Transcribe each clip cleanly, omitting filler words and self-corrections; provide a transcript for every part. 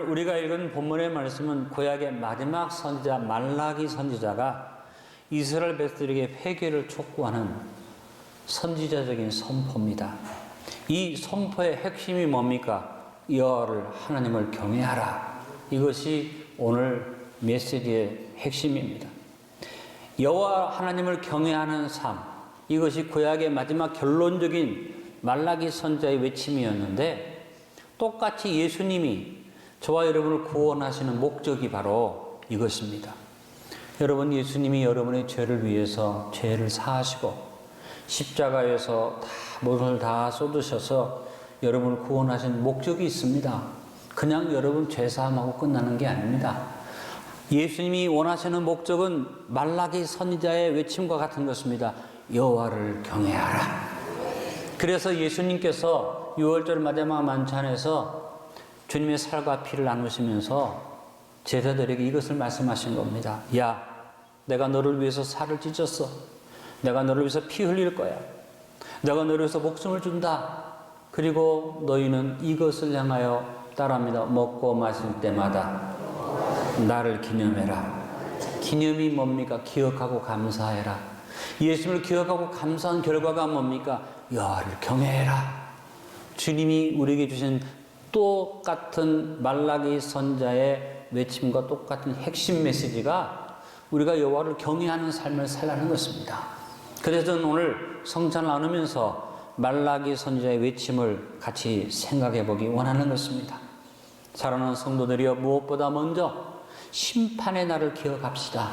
우리가 읽은 본문의 말씀은 구약의 마지막 선지자 말라기 선지자가 이스라엘 백성들에게 회개를 촉구하는 선지자적인 선포입니다. 이 선포의 핵심이 뭡니까? 여호와를 하나님을 경외하라. 이것이 오늘 메시지의 핵심입니다. 여호와 하나님을 경외하는 삶, 이것이 구약의 마지막 결론적인 말라기 선지자의 외침이었는데, 똑같이 예수님이 저와 여러분을 구원하시는 목적이 바로 이것입니다. 여러분, 예수님이 여러분의 죄를 위해서 죄를 사하시고 십자가에서 몸을 다 쏟으셔서 여러분을 구원하신 목적이 있습니다. 그냥 여러분 죄사함하고 끝나는 게 아닙니다. 예수님이 원하시는 목적은 말라기 선지자의 외침과 같은 것입니다. 여호와를 경외하라. 그래서 예수님께서 6월절 마지막 만찬에서 주님의 살과 피를 나누시면서 제자들에게 이것을 말씀하신 겁니다. 야, 내가 너를 위해서 살을 찢었어. 내가 너를 위해서 피 흘릴 거야. 내가 너를 위해서 목숨을 준다. 그리고 너희는 이것을 향하여 따라합니다. 먹고 마실 때마다 나를 기념해라. 기념이 뭡니까? 기억하고 감사해라. 예수님을 기억하고 감사한 결과가 뭡니까? 여호와를 경외해라. 주님이 우리에게 주신 똑같은 말라기 선자의 외침과 똑같은 핵심 메시지가 우리가 여호와를 경외하는 삶을 살라는 것입니다. 그래서 저는 오늘 성찬을 나누면서 말라기 선지자의 외침을 같이 생각해 보기 원하는 것입니다. 사랑하는 성도들이여, 무엇보다 먼저 심판의 날을 기억합시다.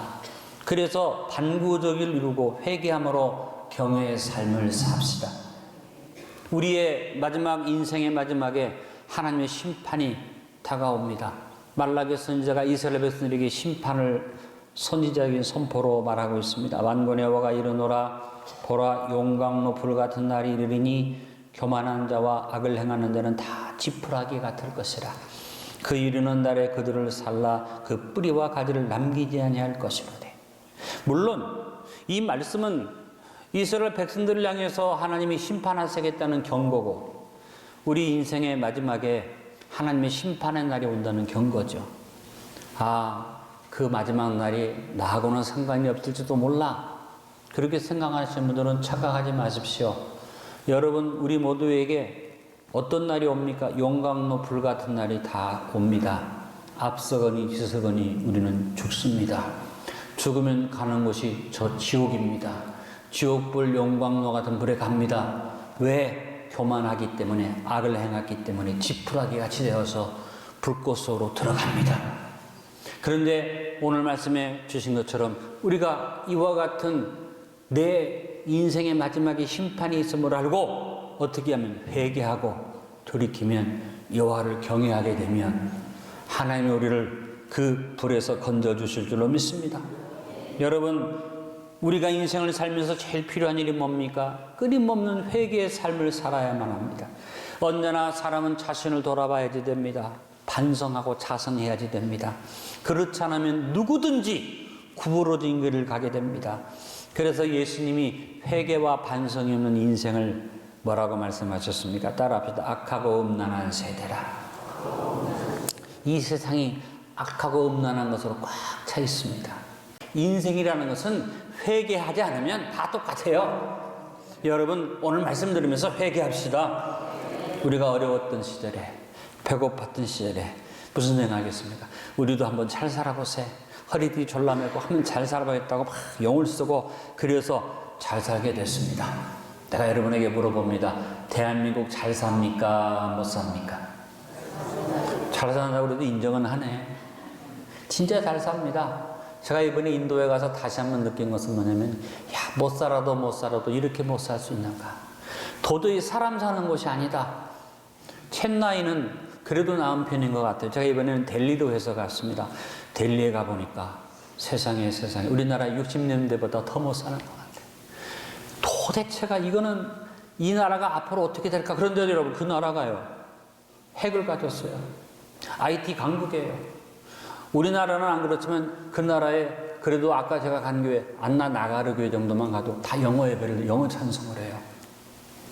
그래서 반구적을 이루고 회개함으로 경외의 삶을 삽시다. 우리의 마지막 인생의 마지막에 하나님의 심판이 다가옵니다. 말라기 선지자가 이스라엘 백성들에게 심판을 선지자적인 선포로 말하고 있습니다. 만군의 여호와가 이르노라. 보라, 용광로 불 같은 날이 이르리니 교만한 자와 악을 행하는 자는 다 지푸라기 같을 것이라. 그 이르는 날에 그들을 살라 그 뿌리와 가지를 남기지 아니할 것이로되. 물론 이 말씀은 이스라엘 백성들을 향해서 하나님이 심판하시겠다는 경고고, 우리 인생의 마지막에 하나님의 심판의 날이 온다는 경고죠. 그 마지막 날이 나하고는 상관이 없을지도 몰라. 그렇게 생각하시는 분들은 착각하지 마십시오. 여러분, 우리 모두에게 어떤 날이 옵니까? 용광로 불 같은 날이 다 옵니다. 앞서거니 뒤서거니 우리는 죽습니다. 죽으면 가는 곳이 저 지옥입니다. 지옥불 용광로 같은 불에 갑니다. 왜? 교만하기 때문에, 악을 행했기 때문에 지푸라기 같이 되어서 불꽃 속으로 들어갑니다. 그런데 오늘 말씀해 주신 것처럼 우리가 이와 같은 내 인생의 마지막에 심판이 있음을 알고 어떻게 하면 회개하고 돌이키면, 여호와를 경외하게 되면 하나님이 우리를 그 불에서 건져주실 줄로 믿습니다. 여러분, 우리가 인생을 살면서 제일 필요한 일이 뭡니까? 끊임없는 회개의 삶을 살아야만 합니다. 언제나 사람은 자신을 돌아봐야지 됩니다. 반성하고 자성해야지 됩니다. 그렇지 않으면 누구든지 구부러진 길을 가게 됩니다. 그래서 예수님이 회개와 반성이 없는 인생을 뭐라고 말씀하셨습니까? 따라합시다. 악하고 음란한 세대라. 이 세상이 악하고 음란한 것으로 꽉 차 있습니다. 인생이라는 것은 회개하지 않으면 다 똑같아요. 여러분, 오늘 말씀 들으면서 회개합시다. 우리가 어려웠던 시절에, 배고팠던 시절에 무슨 생각하겠습니까? 우리도 한번 잘 살아보세. 허리띠 졸라매고 한번 잘 살아보겠다고 막 용을 쓰고 그래서 잘 살게 됐습니다. 내가 여러분에게 물어봅니다. 대한민국 잘 삽니까? 못 삽니까? 잘 산다고 그래도 인정은 하네. 진짜 잘 삽니다. 제가 이번에 인도에 가서 다시 한번 느낀 것은 뭐냐면, 못 살아도 이렇게 못 살 수 있는가. 도저히 사람 사는 곳이 아니다. 첸나이는 그래도 나은 편인 것 같아요. 제가 이번에는 델리로 해서 갔습니다. 델리에 가보니까 세상에 우리나라 60년대보다 더 못 사는 것 같아요. 도대체가 이거는 이 나라가 앞으로 어떻게 될까? 그런데 여러분, 그 나라가요, 핵을 가졌어요. IT 강국이에요. 우리나라는 안 그렇지만 그 나라에 그래도 아까 제가 간 교회, 안나 나가르 교회 정도만 가도 다 영어 예배를, 영어 찬송을 해요.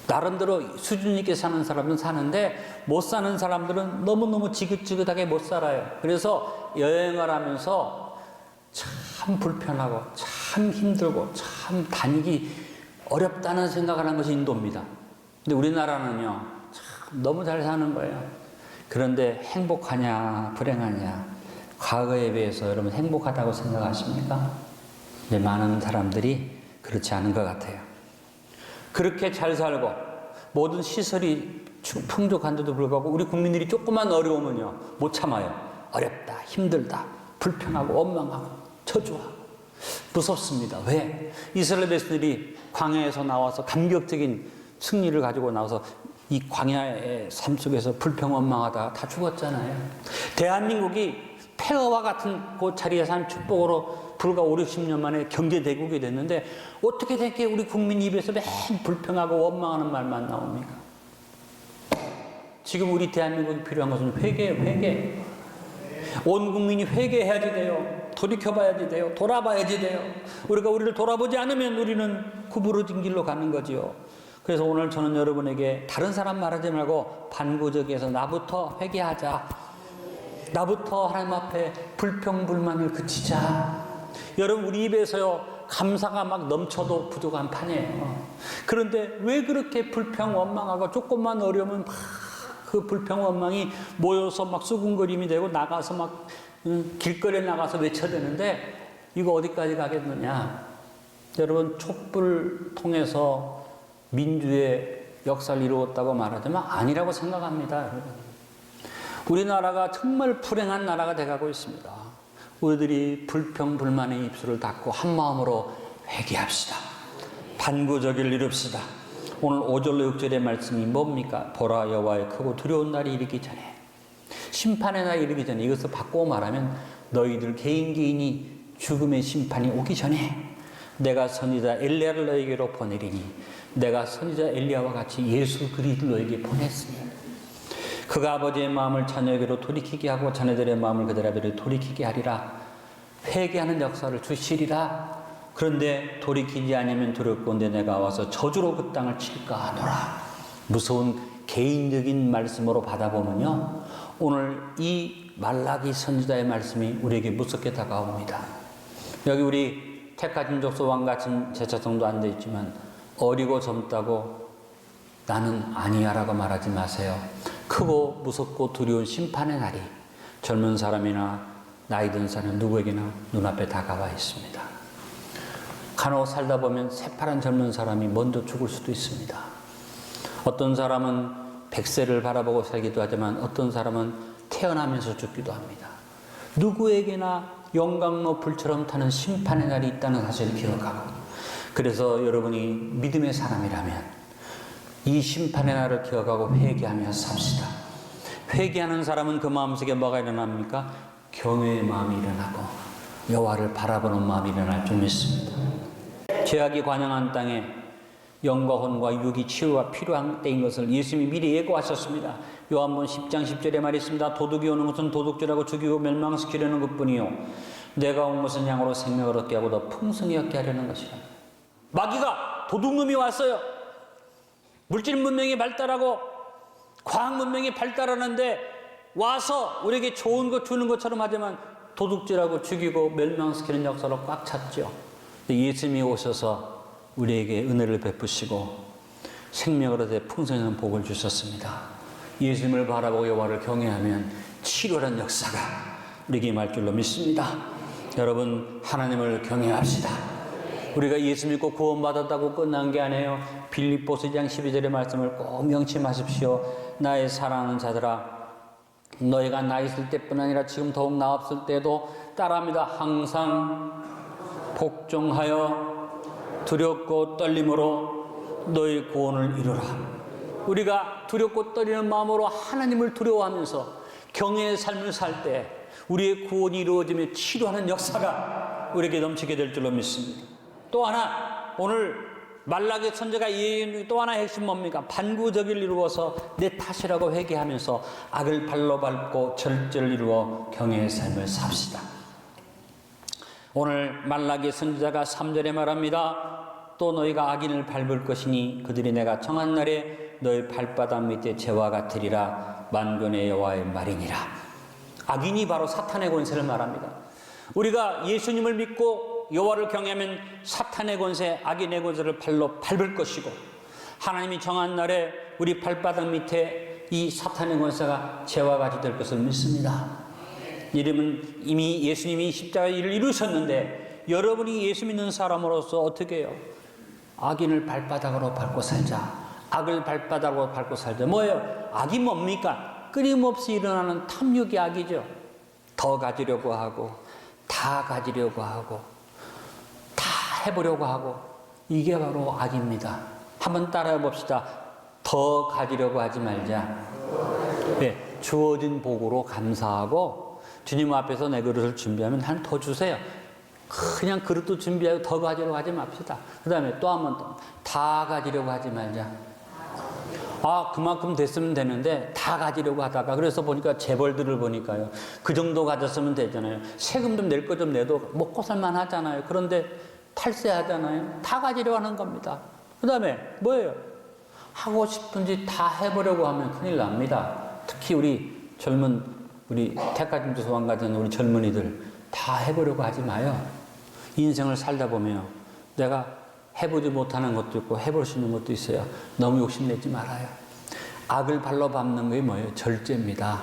나름대로 수준 있게 사는 사람은 사는데 못 사는 사람들은 너무너무 지긋지긋하게 못 살아요. 그래서 여행을 하면서 참 불편하고 참 힘들고 참 다니기 어렵다는 생각을 하는 것이 인도입니다. 근데 우리나라는요, 참 너무 잘 사는 거예요. 그런데 행복하냐 불행하냐, 과거에 비해서 여러분 행복하다고 생각하십니까? 네, 많은 사람들이 그렇지 않은 것 같아요. 그렇게 잘 살고 모든 시설이 풍족한데도 불구하고 우리 국민들이 조금만 어려우면요 못 참아요. 어렵다, 힘들다, 불편하고 원망하고 저주하고 무섭습니다. 왜? 이스라엘 백성들이 광야에서 나와서 감격적인 승리를 가지고 나와서 이 광야의 삶 속에서 불평원망하다가 다 죽었잖아요. 대한민국이 폐허와 같은 그 자리에 산 축복으로 불과 5, 60년 만에 경제대국이 됐는데 어떻게 된 게 우리 국민 입에서 맨 불평하고 원망하는 말만 나옵니까? 지금 우리 대한민국이 필요한 것은 회개예요, 회개. 온 국민이 회개해야지 돼요. 돌이켜봐야지 돼요. 돌아봐야지 돼요. 우리가 우리를 돌아보지 않으면 우리는 구부러진 길로 가는 거지요. 그래서 오늘 저는 여러분에게 다른 사람 말하지 말고 반구적에서 나부터 회개하자. 나부터 하나님 앞에 불평불만을 그치자. 여러분 우리 입에서요 감사가 막 넘쳐도 부족한 판이에요. 그런데 왜 그렇게 불평 원망하고 조금만 어려우면 막 그 불평 원망이 모여서 막 수군거림이 되고 나가서 막 길거리에 나가서 외쳐대는데 이거 어디까지 가겠느냐. 여러분 촛불 통해서 민주의 역사를 이루었다고 말하자면 아니라고 생각합니다. 여러분. 우리나라가 정말 불행한 나라가 돼가고 있습니다. 우리들이 불평불만의 입술을 닫고 한마음으로 회개합시다. 반구적을 이룹시다. 오늘 5절로 6절의 말씀이 뭡니까? 보라 여호와의 크고 두려운 날이 이르기 전에, 심판의 날이 이르기 전에, 이것을 바꾸어 말하면 너희들 개인이 죽음의 심판이 오기 전에 내가 선지자 엘리야를 너에게로 보내리니 내가 선지자 엘리야와 같이 예수 그리스도를 너에게 보냈으니 그가 아버지의 마음을 자녀에게로 돌이키게 하고 자녀들의 마음을 그들 아버지로 돌이키게 하리라. 회개하는 역사를 주시리라. 그런데 돌이키지 않으면 두렵건대 내가 와서 저주로 그 땅을 칠까 하노라. 무서운 개인적인 말씀으로 받아보면요 오늘 이 말라기 선지자의 말씀이 우리에게 무섭게 다가옵니다. 여기 우리 택하신 족속 왕같은 제사성도 앉아 있지만 어리고 젊다고 나는 아니야 라고 말하지 마세요. 크고 무섭고 두려운 심판의 날이 젊은 사람이나 나이 든 사람 누구에게나 눈앞에 다가와 있습니다. 간혹 살다 보면 새파란 젊은 사람이 먼저 죽을 수도 있습니다. 어떤 사람은 100세를 바라보고 살기도 하지만 어떤 사람은 태어나면서 죽기도 합니다. 누구에게나 영광로 불처럼 타는 심판의 날이 있다는 사실을 기억하고, 그래서 여러분이 믿음의 사람이라면 이 심판의 날을 기억하고 회개하며 삽시다. 회개하는 사람은 그 마음속에 뭐가 일어납니까? 경외의 마음이 일어나고 여호와를 바라보는 마음이 일어날 줄 믿습니다. 죄악이 관영한 땅에 영과 혼과 육이 치유가 필요한 때인 것을 예수님이 미리 예고하셨습니다. 요한복음 10장 10절에 말이 있습니다. 도둑이 오는 것은 도둑질하고 죽이고 멸망시키려는 것뿐이요 내가 온 것은 양으로 생명을 얻게 하고 더 풍성히 얻게 하려는 것이라. 마귀가 도둑놈이 왔어요. 물질 문명이 발달하고 과학 문명이 발달하는데 와서 우리에게 좋은 것 주는 것처럼 하지만 도둑질하고 죽이고 멸망시키는 역사로 꽉 찼죠. 예수님이 오셔서 우리에게 은혜를 베푸시고 생명을 얻어 풍성한 복을 주셨습니다. 예수님을 바라보고 여호와를 경외하면 치료라는 역사가 우리에게 임할 줄로 믿습니다. 여러분 하나님을 경외합시다. 우리가 예수 믿고 구원받았다고 끝난 게 아니에요. 빌립보서 2장 12절의 말씀을 꼭 명심하십시오. 나의 사랑하는 자들아, 너희가 나 있을 때뿐 아니라 지금 더욱 나 없을 때도 따라합니다. 항상 복종하여 두렵고 떨림으로 너희 구원을 이루라. 우리가 두렵고 떨리는 마음으로 하나님을 두려워하면서 경외의 삶을 살 때 우리의 구원이 이루어지며 치료하는 역사가 우리에게 넘치게 될 줄로 믿습니다. 또 하나, 오늘 말라기 선지자가 예언 또 하나의 핵심 뭡니까? 반구적을 이루어서 내 탓이라고 회개하면서 악을 발로 밟고 절제를 이루어 경외의 삶을 삽시다. 오늘 말라기 선지자가 3절에 말합니다. 또 너희가 악인을 밟을 것이니 그들이 내가 정한 날에 너희 발바닥 밑에 재와 같으리라. 만군의 여호와의 말이니라. 악인이 바로 사탄의 권세를 말합니다. 우리가 예수님을 믿고 여호와를 경외하면 사탄의 권세, 악인의 권세를 발로 밟을 것이고, 하나님이 정한 날에 우리 발바닥 밑에 이 사탄의 권세가 재와 같이 될 것을 믿습니다. 이름은 이미 예수님이 십자가의 일을 이루셨는데, 여러분이 예수 믿는 사람으로서 어떻게 해요? 악인을 발바닥으로 밟고 살자. 악을 발바닥으로 밟고 살자. 뭐예요? 악이 뭡니까? 끊임없이 일어나는 탐욕이 악이죠. 더 가지려고 하고, 다 가지려고 하고, 다 해보려고 하고, 이게 바로 악입니다. 한번 따라해 봅시다. 더 가지려고 하지 말자. 네, 주어진 복으로 감사하고, 주님 앞에서 내 그릇을 준비하면 한 더 주세요. 그냥 그릇도 준비하고 더 가지려고 하지 맙시다. 그 다음에 또 한 번 더, 다 가지려고 하지 말자. 아, 그만큼 됐으면 되는데 다 가지려고 하다가, 그래서 보니까 재벌들을 보니까요, 그 정도 가졌으면 되잖아요. 세금 좀 낼 거 좀 내도 먹고 살만 하잖아요. 그런데 탈세하잖아요. 다 가지려고 하는 겁니다. 그 다음에 뭐예요? 하고 싶은지 다 해보려고 하면 큰일 납니다. 특히 우리 젊은, 우리 택하심도 소원 가진 우리 젊은이들, 다 해보려고 하지 마요. 인생을 살다 보면 내가 해보지 못하는 것도 있고 해볼 수 있는 것도 있어요. 너무 욕심내지 말아요. 악을 발로 밟는 게 뭐예요? 절제입니다.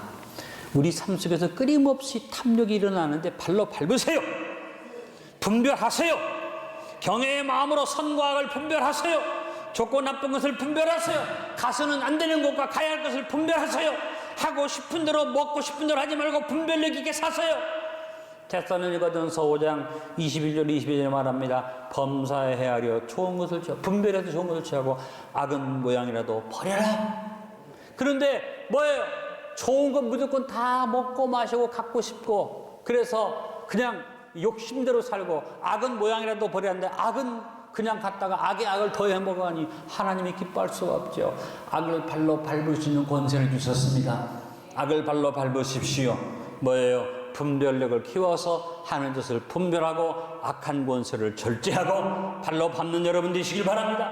우리 삶 속에서 끊임없이 탐욕이 일어나는데 발로 밟으세요. 분별하세요. 경외의 마음으로 선과 악을 분별하세요. 좋고 나쁜 것을 분별하세요. 가서는 안 되는 것과 가야 할 것을 분별하세요. 하고 싶은 대로 먹고 싶은 대로 하지 말고 분별력 있게 사세요. 데살로니가전서 5장 21절 22절에 말합니다. 범사에 헤아려 좋은 것을 취하고, 분별해서 좋은 것을 취하고 악은 모양이라도 버려라. 그런데 뭐예요? 좋은 건 무조건 다 먹고 마시고 갖고 싶고, 그래서 그냥 욕심대로 살고, 악은 모양이라도 버려야하는데 악은 그냥 갖다가 악의 악을 더해 먹으니 하나님이 기뻐할 수가 없죠. 악을 발로 밟을 수 있는 권세를 주셨습니다. 악을 발로 밟으십시오. 뭐예요? 분별력을 키워서 하는 짓을 분별하고 악한 권세를 절제하고 발로 밟는 여러분 되시길 바랍니다.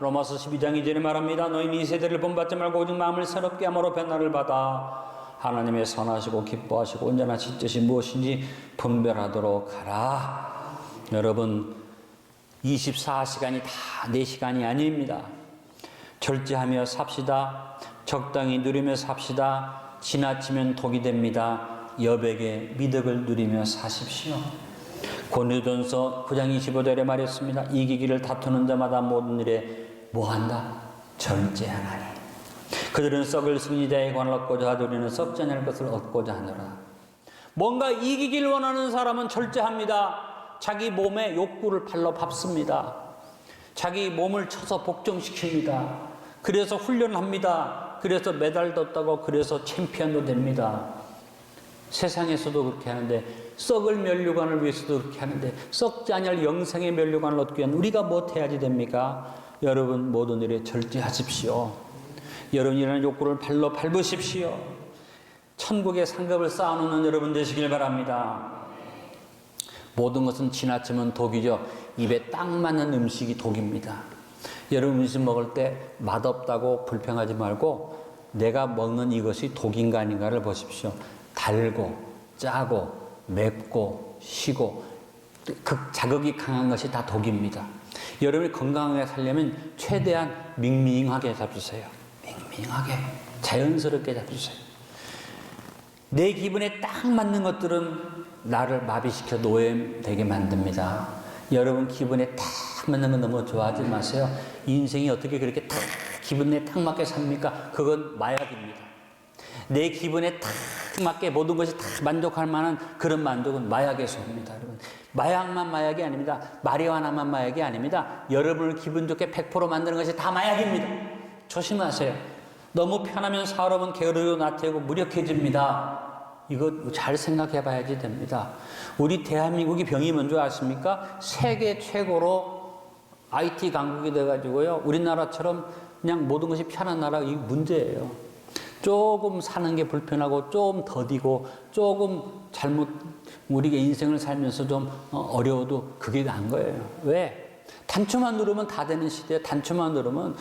로마서 12장 2절에 말합니다. 너희는 이 세대를 본받지 말고 오직 마음을 새롭게 함으로 변화를 받아 하나님의 선하시고 기뻐하시고 온전하신 뜻이 무엇인지 분별하도록 하라. 여러분, 24시간이 다 내 시간이 아닙니다. 절제하며 삽시다. 적당히 누리며 삽시다. 지나치면 독이 됩니다. 여백의 미덕을 누리며 사십시오. 고린도전서 9장 25절에 말했습니다. 이기기를 다투는 자마다 모든 일에 뭐한다? 절제하나니. 그들은 썩을 승리자의 관을 얻고자 하되 우리는 썩지 않을 것을 얻고자 하노라. 뭔가 이기기를 원하는 사람은 절제합니다. 자기 몸의 욕구를 발로 밟습니다. 자기 몸을 쳐서 복종시킵니다. 그래서 훈련을 합니다. 그래서 메달도 떴다고, 그래서 챔피언도 됩니다. 세상에서도 그렇게 하는데, 썩을 면류관을 위해서도 그렇게 하는데, 썩지 아니할 영생의 면류관을 얻기 위한 우리가 무엇해야지 됩니까? 여러분 모든 일에 절제하십시오. 여러분이라는 욕구를 발로 밟으십시오. 천국의 상급을 쌓아놓는 여러분 되시길 바랍니다. 모든 것은 지나치면 독이죠. 입에 딱 맞는 음식이 독입니다. 여러분 음식 먹을 때 맛없다고 불평하지 말고 내가 먹는 이것이 독인가 아닌가를 보십시오. 달고 짜고 맵고 시고 자극이 강한 것이 다 독입니다. 여러분이 건강하게 살려면 최대한 밍밍하게 잡수세요. 밍밍하게 자연스럽게 잡수세요. 내 기분에 딱 맞는 것들은 나를 마비시켜 노예되게 만듭니다. 여러분 기분에 딱 맞는 건 너무 좋아하지 마세요. 인생이 어떻게 그렇게 딱 기분에 딱 맞게 삽니까? 그건 마약입니다. 내 기분에 딱 맞게 모든 것이 다 만족할 만한 그런 만족은 마약에서 옵니다. 여러분, 마약만 마약이 아닙니다. 마리화나만 마약이 아닙니다. 여러분을 기분 좋게 100% 만드는 것이 다 마약입니다. 조심하세요. 너무 편하면 사람은 게으르고 나태하고 무력해집니다. 이거 잘 생각해 봐야지 됩니다. 우리 대한민국이 병이 뭔지 아십니까? 세계 최고로 IT 강국이 돼가지고요, 우리나라처럼 그냥 모든 것이 편한 나라, 이 문제예요. 조금 사는 게 불편하고 좀 더디고 조금 잘못 우리가 인생을 살면서 좀 어려워도 그게 난 거예요. 왜? 단추만 누르면 다 되는 시대에 단추만 누르면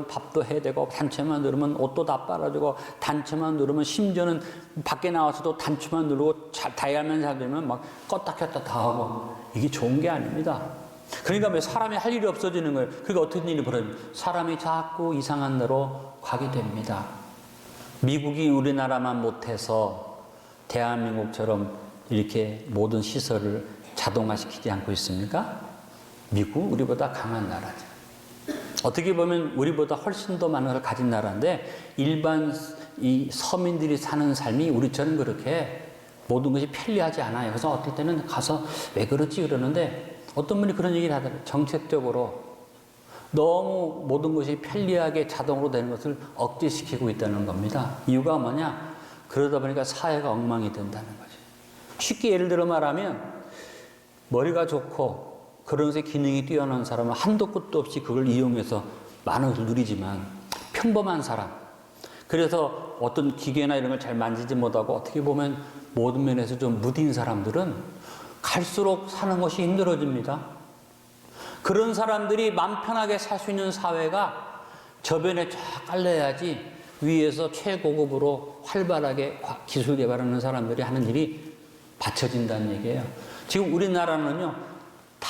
밥도 해야 되고 단추만 누르면 옷도 다 빨아주고 단추만 누르면 심지어는 밖에 나와서도 단추만 누르고 다이아몬드 잘 되면 막 껐다 켰다 다 하고 이게 좋은 게 아닙니다. 그러니까 왜 사람이 할 일이 없어지는 거예요. 그러니까 어떤 일이 벌어져요? 사람이 자꾸 이상한 데로 가게 됩니다. 미국이 우리나라만 못해서 대한민국처럼 이렇게 모든 시설을 자동화시키지 않고 있습니까? 미국 우리보다 강한 나라죠. 어떻게 보면 우리보다 훨씬 더 많은 걸 가진 나라인데 일반 이 서민들이 사는 삶이 우리처럼 그렇게 모든 것이 편리하지 않아요. 그래서 어떨 때는 가서 왜 그렇지 그러는데 어떤 분이 그런 얘기를 하더라고요. 정책적으로 너무 모든 것이 편리하게 자동으로 되는 것을 억제시키고 있다는 겁니다. 이유가 뭐냐? 그러다 보니까 사회가 엉망이 된다는 거죠. 쉽게 예를 들어 말하면 머리가 좋고 그런 것에 기능이 뛰어난 사람은 한도 끝도 없이 그걸 이용해서 많은 것을 누리지만 평범한 사람, 그래서 어떤 기계나 이런 걸 잘 만지지 못하고 어떻게 보면 모든 면에서 좀 무딘 사람들은 갈수록 사는 것이 힘들어집니다. 그런 사람들이 마음 편하게 살 수 있는 사회가 저변에 쫙 깔려야지 위에서 최고급으로 활발하게 기술 개발하는 사람들이 하는 일이 받쳐진다는 얘기예요. 지금 우리나라는요, 다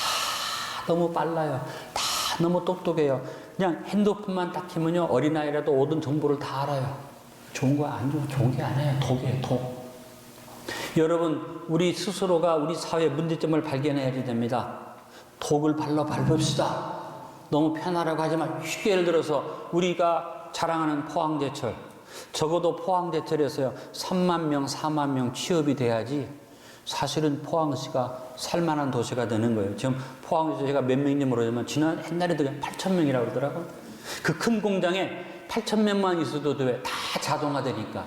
너무 빨라요. 다 너무 똑똑해요. 그냥 핸드폰만 딱 키면요, 어린아이라도 모든 정보를 다 알아요. 좋은 거 안 좋은, 좋은 게 아니에요. 독이에요, 독. 여러분, 우리 스스로가 우리 사회의 문제점을 발견해야지 됩니다. 독을 발로 밟읍시다. 너무 편하라고 하지만 쉽게 예를 들어서 우리가 자랑하는 포항제철, 적어도 포항제철에서요 3만 명, 4만 명 취업이 돼야지 사실은 포항시가 살만한 도시가 되는 거예요. 지금 포항시가 몇 명인지 모르지만 지난 옛날에도 8천 명이라고 그러더라고요. 그 큰 공장에 8천 명만 있어도 돼. 다 자동화되니까.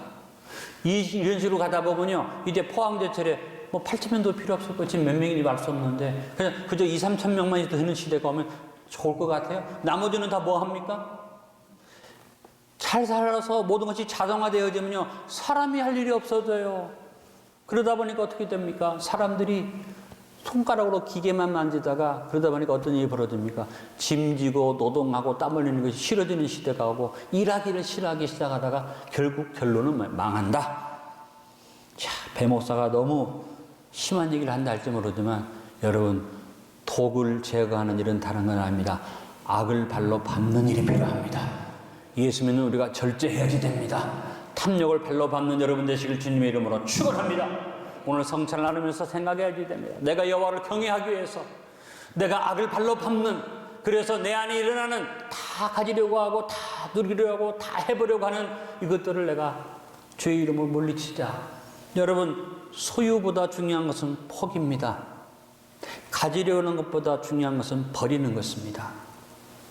이런 식으로 가다 보면요, 이제 포항제철에 뭐 8천 명도 필요 없을 거 지금 몇 명인지 알 수 없는데 그냥 그저 2, 3천 명만 있어도 되는 시대가 오면 좋을 것 같아요. 나머지는 다 뭐 합니까? 잘 살아서 모든 것이 자동화되어지면요, 사람이 할 일이 없어져요. 그러다 보니까 어떻게 됩니까? 사람들이 손가락으로 기계만 만지다가 그러다 보니까 어떤 일이 벌어집니까? 짐지고 노동하고 땀 흘리는 것이 싫어지는 시대가 오고 일하기를 싫어하기 시작하다가 결국 결론은 망한다. 자, 배 목사가 너무 심한 얘기를 한다 할지 모르지만 여러분, 독을 제거하는 일은 다른 건 아닙니다. 악을 발로 밟는 일이 필요합니다. 예수 믿는 우리가 절제해야지 됩니다. 탐욕을 발로 밟는 여러분 되시길 주님의 이름으로 축원합니다. 오늘 성찬을 나누면서 생각해야지 됩니다. 내가 여호와를 경외하기 위해서 내가 악을 발로 밟는, 그래서 내 안에 일어나는 다 가지려고 하고 다 누리려고 하고 다 해보려고 하는 이것들을 내가 주의 이름으로 물리치자. 여러분, 소유보다 중요한 것은 포기입니다. 가지려는 것보다 중요한 것은 버리는 것입니다.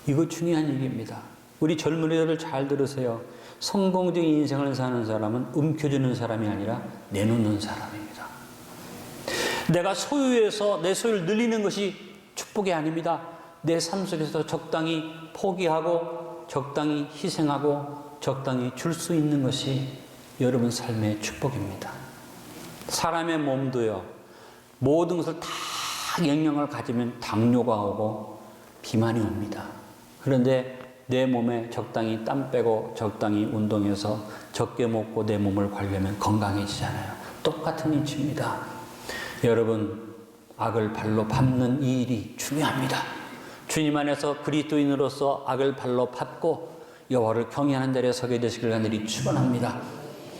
이거 중요한 얘기입니다. 우리 젊은이들을 잘 들으세요. 성공적인 인생을 사는 사람은 움켜쥐는 사람이 아니라 내놓는 사람입니다. 내가 소유해서 내 소유를 늘리는 것이 축복이 아닙니다. 내 삶 속에서 적당히 포기하고 적당히 희생하고 적당히 줄 수 있는 것이 여러분 삶의 축복입니다. 사람의 몸도요, 모든 것을 다 영양을 가지면 당뇨가 오고 비만이 옵니다. 그런데 내 몸에 적당히 땀 빼고 적당히 운동해서 적게 먹고 내 몸을 관리하면 건강해지잖아요. 똑같은 이치입니다. 여러분, 악을 발로 밟는 이 일이 중요합니다. 주님 안에서 그리스도인으로서 악을 발로 밟고 여호와를 경외하는 자리에 서게 되시길 간절히 축원합니다.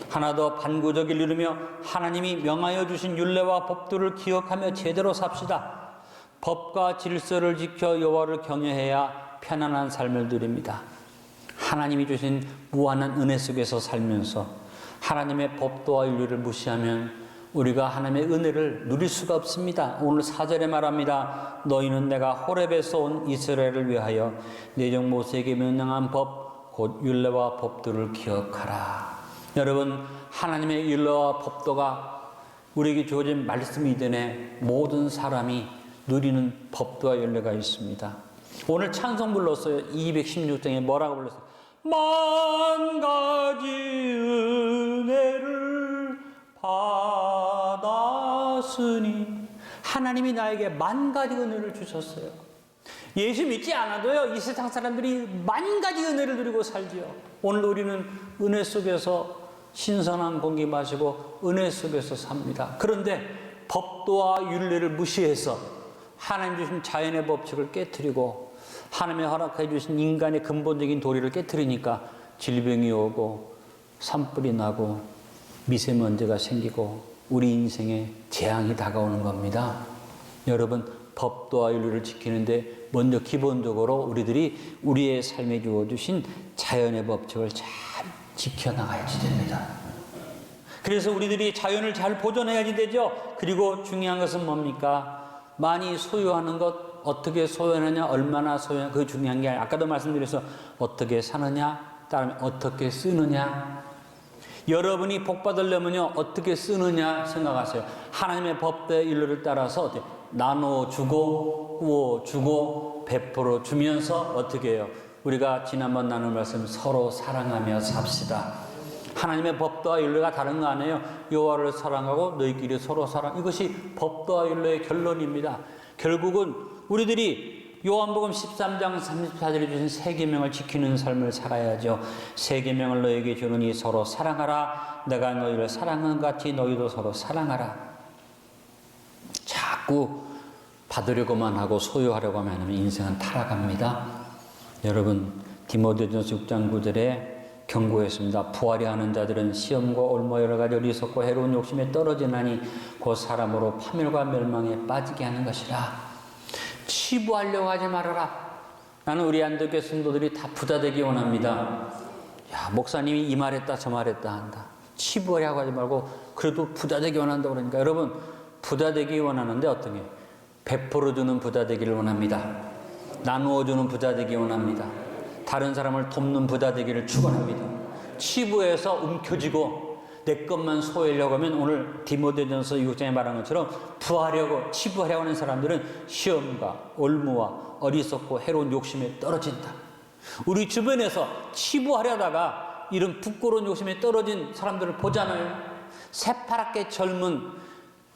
하나 더 반구적을 이루며 하나님이 명하여 주신 율례와 법도를 기억하며 제대로 삽시다. 법과 질서를 지켜 여호와를 경외해야 편안한 삶을 누립니다. 하나님이 주신 무한한 은혜 속에서 살면서 하나님의 법도와 윤리를 무시하면 우리가 하나님의 은혜를 누릴 수가 없습니다. 오늘 4절에 말합니다. 너희는 내가 호렙에서 온 이스라엘을 위하여 내 종 모세에게 명령한 법 곧 율례와 법도를 기억하라. 여러분, 하나님의 율례와 법도가 우리에게 주어진 말씀 이전에 모든 사람이 누리는 법도와 율례가 있습니다. 오늘 찬송 불렀어요. 216장에 뭐라고 불렀어요? 만 가지 은혜를 받았으니 하나님이 나에게 만 가지 은혜를 주셨어요. 예수 믿지 않아도요, 이 세상 사람들이 만 가지 은혜를 누리고 살지요. 오늘 우리는 은혜 속에서 신선한 공기 마시고 은혜 속에서 삽니다. 그런데 법도와 율례를 무시해서 하나님 주신 자연의 법칙을 깨트리고 하나님의 허락해 주신 인간의 근본적인 도리를 깨트리니까 질병이 오고 산불이 나고 미세먼지가 생기고 우리 인생에 재앙이 다가오는 겁니다. 여러분, 법도와 율례를 지키는데 먼저 기본적으로 우리들이 우리의 삶에 주어주신 자연의 법칙을 잘 지켜나가야지 됩니다. 그래서 우리들이 자연을 잘 보존해야지 되죠. 그리고 중요한 것은 뭡니까? 많이 소유하는 것, 어떻게 소유하느냐, 얼마나 소유하느냐, 그게 중요한 게 아니라 아까도 말씀드려서 어떻게 사느냐, 다음에 어떻게 쓰느냐. 여러분이 복 받으려면요, 어떻게 쓰느냐 생각하세요. 하나님의 법대 율례를 따라서 어떻게 나눠주고 구워주고 베풀어 주면서 어떻게 해요? 우리가 지난번 나눈 말씀 서로 사랑하며 삽시다. 하나님의 법도와 율례가 다른 거 아니에요. 여호와를 사랑하고 너희끼리 서로 사랑. 이것이 법도와 율례의 결론입니다. 결국은 우리들이 요한복음 13장 34절에 주신 세 계명을 지키는 삶을 살아야죠. 세 계명을 너희에게 주노니 서로 사랑하라. 내가 너희를 사랑한 같이 너희도 서로 사랑하라. 자꾸 받으려고만 하고 소유하려고 하면 인생은 타락합니다. 여러분, 디모데전서 6장 9절에 경고했습니다. 부하려 하는 자들은 시험과 올무 여러 가지 어리석고 해로운 욕심에 떨어지나니 그 사람으로 파멸과 멸망에 빠지게 하는 것이라. 치부하려고 하지 말아라. 나는 우리 안독교 성도들이 다 부자 되기 원합니다. 야, 목사님이 이 말했다 저 말했다 한다. 치부하려고 하지 말고 그래도 부자 되기 원한다고 그러니까 여러분, 부자 되기 원하는데 어떤 게? 베풀어주는 부자 되기를 원합니다. 나누어주는 부자 되기 원합니다. 다른 사람을 돕는 부자 되기를 축원합니다. 치부해서 움켜쥐고 내 것만 소유하려고 하면 오늘 디모데전서 6장에 말한 것처럼 부하려고 치부하려고 하는 사람들은 시험과 올무와 어리석고 해로운 욕심에 떨어진다. 우리 주변에서 치부하려다가 이런 부끄러운 욕심에 떨어진 사람들을 보잖아요. 새파랗게 젊은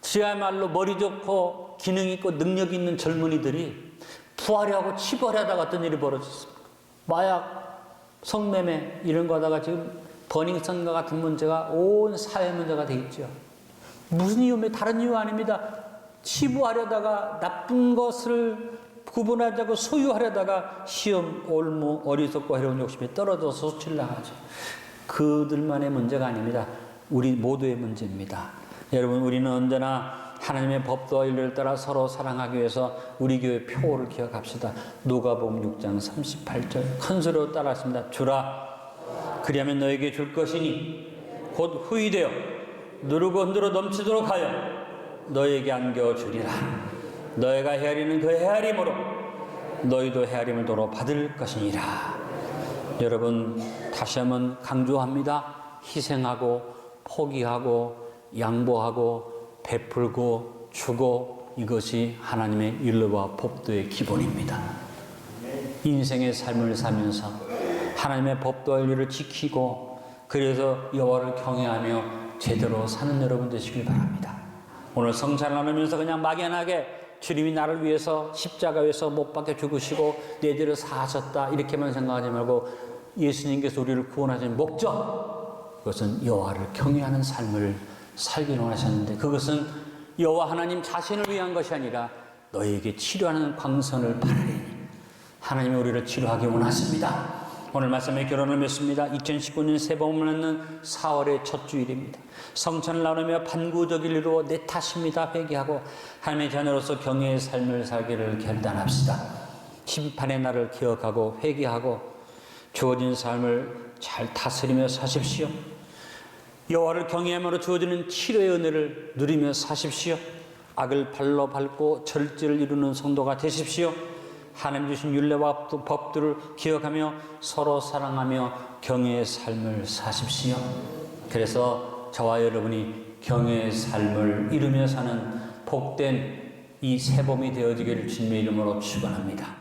지하말로 머리 좋고 기능 있고 능력 있는 젊은이들이 부하려고 치부하려다가 어떤 일이 벌어졌습니까? 마약, 성매매 이런 거 하다가 지금 버닝썬과 같은 문제가 온 사회 문제가 돼 있죠. 무슨 이유면 다른 이유 아닙니다. 치부하려다가 나쁜 것을 구분하자고 소유하려다가 시험, 올무, 어리석고 해로운 욕심에 떨어져서 소치를 당하죠. 그들만의 문제가 아닙니다. 우리 모두의 문제입니다. 여러분, 우리는 언제나 하나님의 법도와 율례를 따라 서로 사랑하기 위해서 우리 교회 표를 기억합시다. 누가복음 6장 38절 큰 소리로 따라했습니다. 주라, 그리하면 너에게 줄 것이니 곧 후이되어 누르고 흔들어 넘치도록 하여 너에게 안겨주리라. 너희가 헤아리는 그 헤아림으로 너희도 헤아림을 도로 받을 것이니라. 여러분, 다시 한번 강조합니다. 희생하고 포기하고 양보하고 베풀고 주고, 이것이 하나님의 율례와 법도의 기본입니다. 인생의 삶을 살면서 하나님의 법도와 율례를 지키고 그래서 여호와를 경외하며 제대로 사는 여러분 되시길 바랍니다. 오늘 성찬을 나누면서 그냥 막연하게 주님이 나를 위해서 십자가에서 못 박혀 죽으시고 내 죄를 사하셨다 이렇게만 생각하지 말고 예수님께서 우리를 구원하신 목적, 그것은 여호와를 경외하는 삶을 살기를 원하셨는데 그것은 여호와 하나님 자신을 위한 것이 아니라 너희에게 치료하는 광선을 바라리니 하나님이 우리를 치료하기 원하십니다. 오늘 말씀에 결론을 맺습니다. 2019년 새봄을 맞는 4월의 첫 주일입니다. 성찬을 나누며 반구적일 이루어 내 탓입니다 회개하고 하나님의 자녀로서 경외의 삶을 살기를 결단합시다. 심판의 날을 기억하고 회개하고 주어진 삶을 잘 다스리며 사십시오. 여호와를 경외함으로 주어지는 치료의 은혜를 누리며 사십시오. 악을 발로 밟고 절제를 이루는 성도가 되십시오. 하나님 주신 율례와 법들을 기억하며 서로 사랑하며 경외의 삶을 사십시오. 그래서 저와 여러분이 경외의 삶을 이루며 사는 복된 이 새봄이 되어지기를 주님의 이름으로 축원합니다.